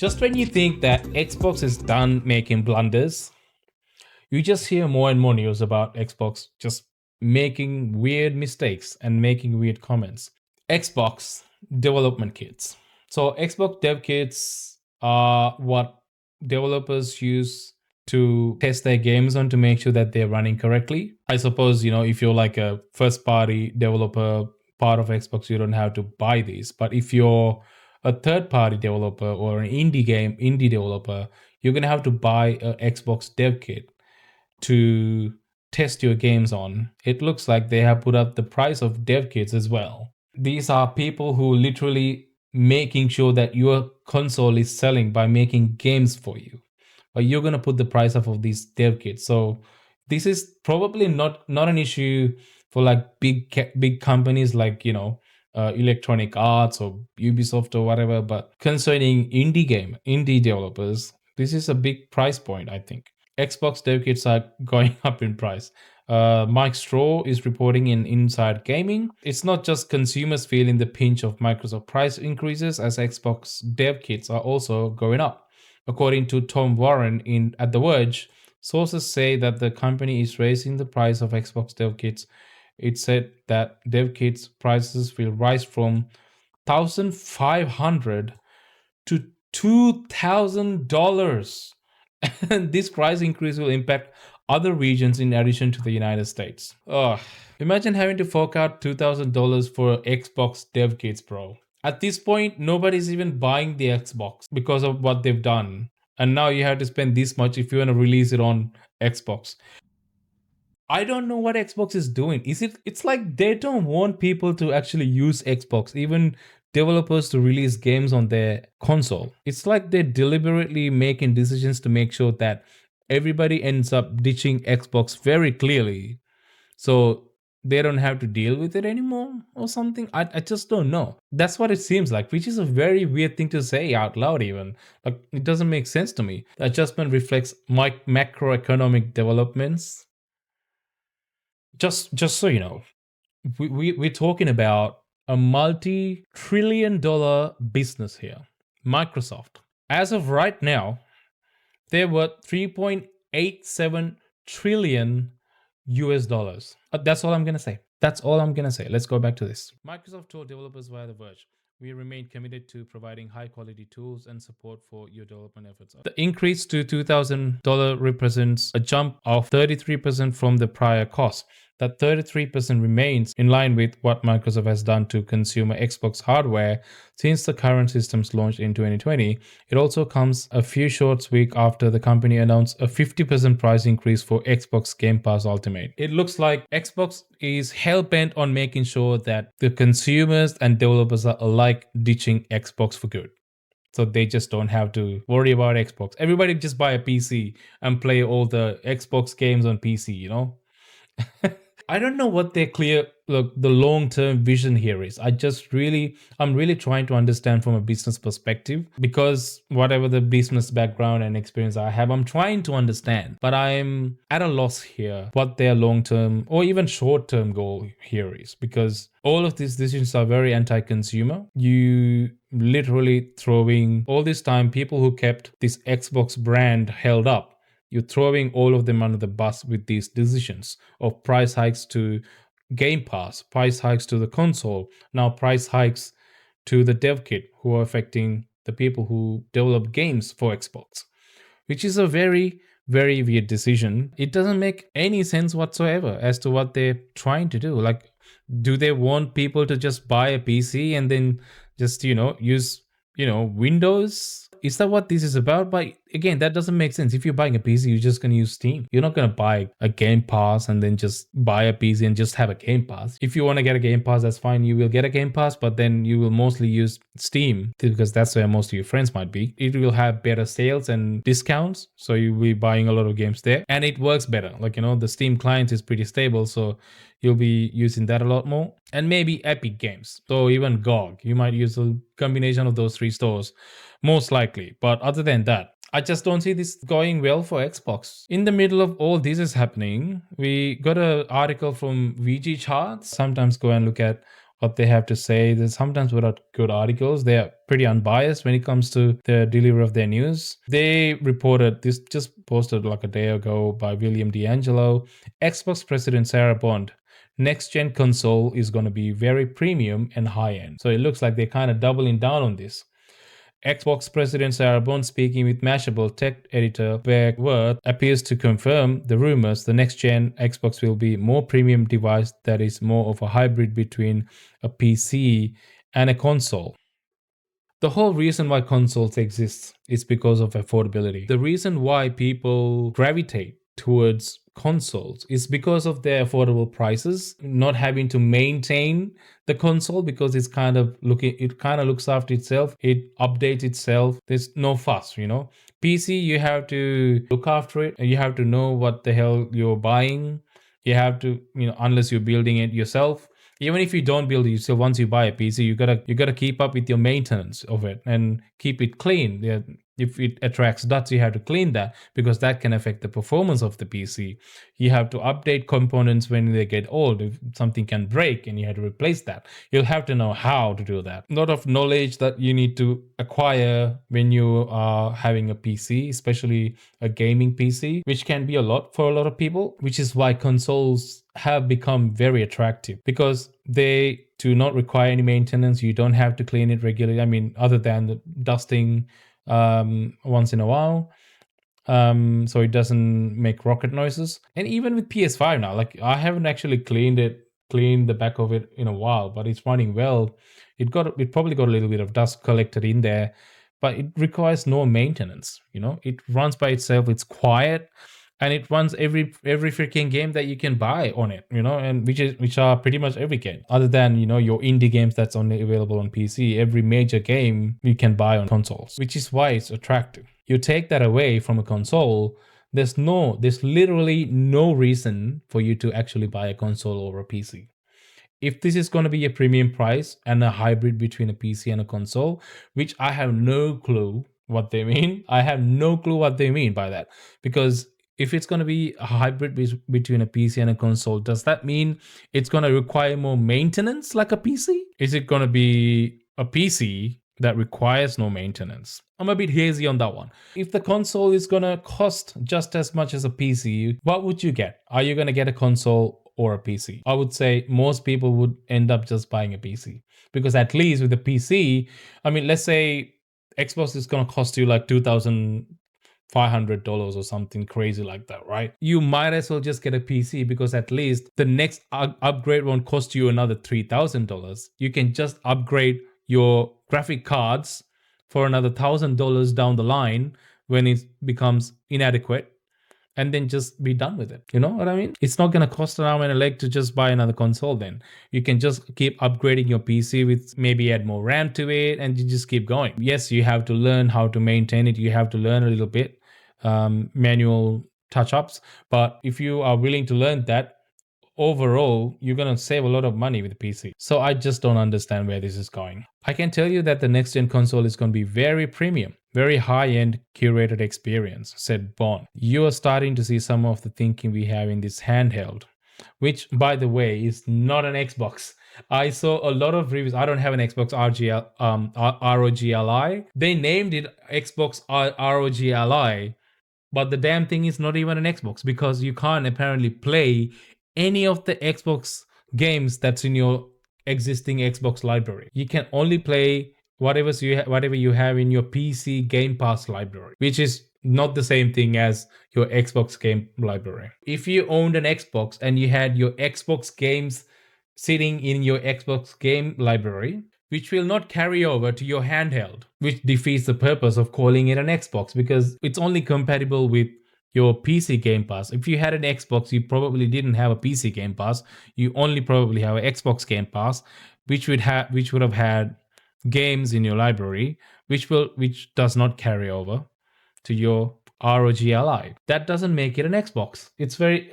Just when you think that Xbox is done making blunders, you just hear more and more news about Xbox just making weird mistakes and making weird comments. Xbox development kits. So, Xbox dev kits are what developers use to test their games on to make sure that they're running correctly. I suppose, if you're like a first party developer, part of Xbox, you don't have to buy these. But if you're a third party developer or an indie developer, you're going to have to buy a Xbox dev kit to test your games on. It looks like they have put up the price of dev kits as well. These are people who literally making sure that your console is selling by making games for you. But you're going to put the price up of these dev kits. So this is probably not an issue for like big companies like Electronic Arts or Ubisoft or whatever, but concerning indie developers, this is a big price point. I think Xbox dev kits are going up in price. Mike Straw is reporting in Inside Gaming. It's not just consumers feeling the pinch of Microsoft price increases, as Xbox dev kits are also going up. According to Tom Warren at The Verge, sources say that the company is raising the price of Xbox dev kits. It said that dev kits prices will rise from $1,500 to $2,000. And this price increase will impact other regions in addition to the United States. Imagine having to fork out $2,000 for Xbox dev kits, bro. At this point, nobody's even buying the Xbox because of what they've done. And now you have to spend this much if you want to release it on Xbox. I don't know what Xbox is doing. It's like they don't want people to actually use Xbox, even developers to release games on their console. It's like they're deliberately making decisions to make sure that everybody ends up ditching Xbox very clearly. So they don't have to deal with it anymore or something. I just don't know. That's what it seems like, which is a very weird thing to say out loud even. Like, it doesn't make sense to me. The adjustment reflects macroeconomic developments. Just so you know, we're talking about a multi-trillion-dollar business here. Microsoft. As of right now, they're worth 3.87 trillion US dollars. That's all I'm going to say. That's all I'm going to say. Let's go back to this. Microsoft told developers via The Verge, we remain committed to providing high-quality tools and support for your development efforts. The increase to $2,000 represents a jump of 33% from the prior cost. That 33% remains in line with what Microsoft has done to consumer Xbox hardware since the current system's launch in 2020. It also comes a few short weeks after the company announced a 50% price increase for Xbox Game Pass Ultimate. It looks like Xbox is hell-bent on making sure that the consumers and developers are alike ditching Xbox for good. So they just don't have to worry about Xbox. Everybody just buy a PC and play all the Xbox games on PC, you know? I don't know what their the long-term vision here is. I'm really trying to understand from a business perspective, because whatever the business background and experience I have, I'm trying to understand, but I'm at a loss here what their long-term or even short-term goal here is, because all of these decisions are very anti-consumer. You literally throwing all this time people who kept this Xbox brand held up. You're throwing all of them under the bus with these decisions of price hikes to Game Pass, price hikes to the console, now price hikes to the dev kit, who are affecting the people who develop games for Xbox, which is a very, very weird decision. It doesn't make any sense whatsoever as to what they're trying to do. Like, do they want people to just buy a PC and then just, use, Windows? Is that what this is about? But again, that doesn't make sense. If you're buying a PC, you're just going to use Steam. You're not going to buy a Game Pass and then just buy a PC and just have a Game Pass. If you want to get a Game Pass, that's fine. You will get a Game Pass, but then you will mostly use Steam because that's where most of your friends might be. It will have better sales and discounts, so you'll be buying a lot of games there. And it works better. Like, the Steam client is pretty stable, so you'll be using that a lot more. And maybe Epic Games. So even GOG. You might use a combination of those three stores, most likely. But other than that, I just don't see this going well for Xbox. In the middle of all this is happening, we got an article from VG Charts. Sometimes go and look at what they have to say. There's sometimes without good articles. They are pretty unbiased when it comes to the delivery of their news. They reported this, just posted like a day ago by William D'Angelo. Xbox President Sarah Bond. Next gen console is going to be very premium and high end. So it looks like they're kind of doubling down on this. Xbox President Sarah Bond, speaking with Mashable tech editor Bear Worth, appears to confirm the rumors the next gen Xbox will be more premium device that is more of a hybrid between a PC and a console. The whole reason why consoles exist is because of affordability. The reason why people gravitate towards consoles is because of their affordable prices, not having to maintain the console because it kind of looks after itself, it updates itself. There's no fuss, you know. PC, you have to look after it and you have to know what the hell you're buying. You have to, you know, unless you're building it yourself. Even if you don't build it, so once you buy a PC, you gotta keep up with your maintenance of it and keep it clean. Yeah, if it attracts dust, you have to clean that because that can affect the performance of the PC. You have to update components when they get old. If something can break and you have to replace that, you'll have to know how to do that. A lot of knowledge that you need to acquire when you are having a PC, especially a gaming PC, which can be a lot for a lot of people, which is why consoles have become very attractive because they do not require any maintenance. You don't have to clean it regularly. I mean, other than the dusting once in a while, so it doesn't make rocket noises. And even with PS5 now, like I haven't actually cleaned the back of it in a while, but it's running well. It probably got a little bit of dust collected in there, but it requires no maintenance. You know, it runs by itself. It's quiet. And it runs every freaking game that you can buy on it, you know, and which are pretty much every game, other than, you know, your indie games that's only available on PC. Every major game you can buy on consoles, which is why it's attractive. You take that away from a console, there's literally no reason for you to actually buy a console over a PC. If this is going to be a premium price and a hybrid between a PC and a console, which I have no clue what they mean. I have no clue what they mean by that, because if it's going to be a hybrid between a PC and a console, does that mean it's going to require more maintenance like a PC? Is it going to be a PC that requires no maintenance? I'm a bit hazy on that one. If the console is going to cost just as much as a PC, what would you get? Are you going to get a console or a PC? I would say most people would end up just buying a PC, because at least with a PC, I mean, let's say Xbox is going to cost you like $2,500 or something crazy like that, right? You might as well just get a PC, because at least the next upgrade won't cost you another $3,000. You can just upgrade your graphic cards for another $1,000 down the line when it becomes inadequate, and then just be done with it. You know what I mean? It's not going to cost an arm and a leg to just buy another console then. You can just keep upgrading your PC with maybe add more RAM to it, and you just keep going. Yes, you have to learn how to maintain it. You have to learn a little bit manual touch-ups. But if you are willing to learn that, overall, you're going to save a lot of money with the PC. So I just don't understand where this is going. I can tell you that the next gen console is going to be very premium, very high-end curated experience, said Bond. You are starting to see some of the thinking we have in this handheld, which, by the way, is not an Xbox. I saw a lot of reviews. I don't have an Xbox ROG Li. They named it Xbox ROG Li, but the damn thing is not even an Xbox, because you can't apparently play any of the Xbox games that's in your existing Xbox library. You can only play whatever you have in your PC Game Pass library, which is not the same thing as your Xbox game library. If you owned an Xbox and you had your Xbox games sitting in your Xbox game library, which will not carry over to your handheld, which defeats the purpose of calling it an Xbox, because it's only compatible with your PC Game Pass. If you had an Xbox, you probably didn't have a PC Game Pass. You only probably have an Xbox Game Pass, which would have had games in your library, which does not carry over to your ROG Ally. That doesn't make it an Xbox. It's very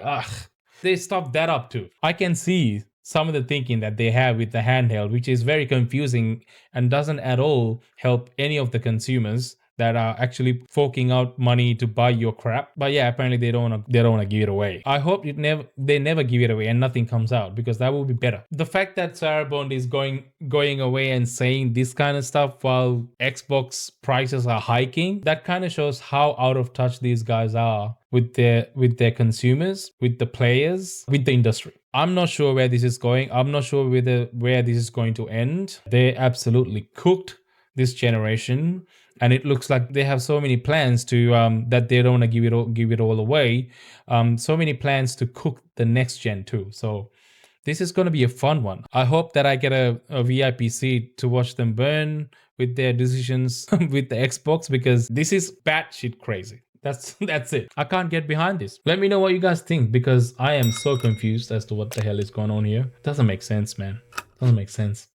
they stopped that up too. I can see some of the thinking that they have with the handheld, which is very confusing and doesn't at all help any of the consumers that are actually forking out money to buy your crap. But yeah, apparently they don't want to give it away. I hope they never give it away and nothing comes out, because that would be better. The fact that Sarah Bond is going away and saying this kind of stuff while Xbox prices are hiking, that kind of shows how out of touch these guys are with their consumers, with the players, with the industry. I'm not sure where this is going. I'm not sure where this is going to end. They absolutely cooked this generation, and it looks like they have so many plans to that they don't want to give it all away. So many plans to cook the next gen too. So this is going to be a fun one. I hope that I get a VIP seat to watch them burn with their decisions with the Xbox, because this is batshit crazy. That's it. I can't get behind this. Let me know what you guys think, because I am so confused as to what the hell is going on here. Doesn't make sense, man. Doesn't make sense.